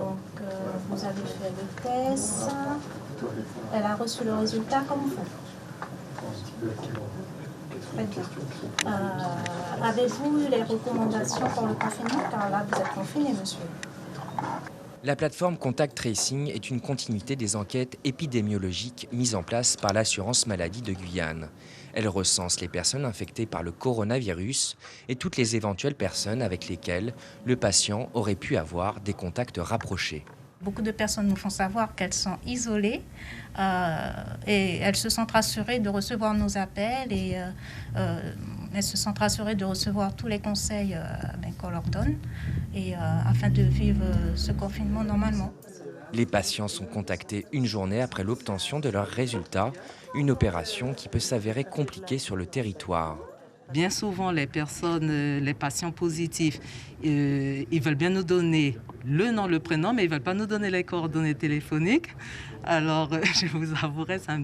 Donc, vous avez fait le test. Elle a reçu le résultat comme vous. Très bien. Avez-vous eu les recommandations pour le confinement? Car là, vous êtes confiné, monsieur. La plateforme Contact Tracing est une continuité des enquêtes épidémiologiques mises en place par l'assurance maladie de Guyane. Elle recense les personnes infectées par le coronavirus et toutes les éventuelles personnes avec lesquelles le patient aurait pu avoir des contacts rapprochés. Beaucoup de personnes nous font savoir qu'elles sont isolées et elles se sentent rassurées de recevoir nos appels et elles se sentent rassurées de recevoir tous les conseils qu'on leur donne et, afin de vivre ce confinement normalement. Les patients sont contactés une journée après l'obtention de leurs résultats, une opération qui peut s'avérer compliquée sur le territoire. Bien souvent, les patients positifs, ils veulent bien nous donner le nom, le prénom, mais ils ne veulent pas nous donner les coordonnées téléphoniques. Alors, je vous avouerai, c'est un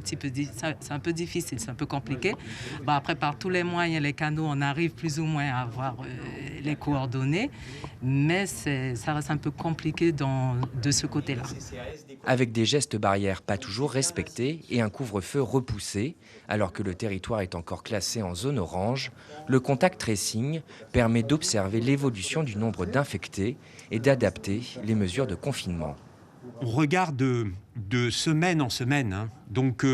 peu difficile, c'est un peu compliqué. Après, par tous les moyens, les canaux, on arrive plus ou moins à avoir les coordonnées, mais ça reste un peu compliqué de ce côté-là. Avec des gestes barrières pas toujours respectés et un couvre-feu repoussé, alors que le territoire est encore classé en zone orange, le contact tracing permet d'observer l'évolution du nombre d'infectés et d'adapter les mesures de confinement. On regarde de semaine en semaine, hein. Donc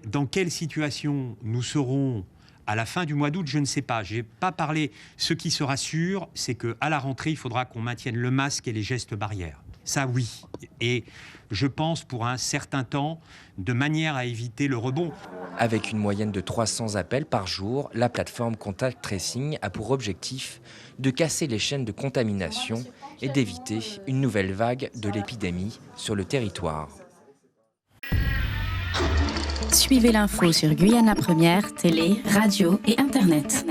dans quelle situation nous serons à la fin du mois d'août, je ne sais pas. Je n'ai pas parlé. Ce qui sera sûr, c'est qu'à la rentrée, il faudra qu'on maintienne le masque et les gestes barrières. Ça, oui. Et je pense pour un certain temps, de manière à éviter le rebond. Avec une moyenne de 300 appels par jour, la plateforme Contact Tracing a pour objectif de casser les chaînes de contamination et d'éviter une nouvelle vague de l'épidémie sur le territoire. Suivez l'info sur Guyane la Première, télé, radio et Internet.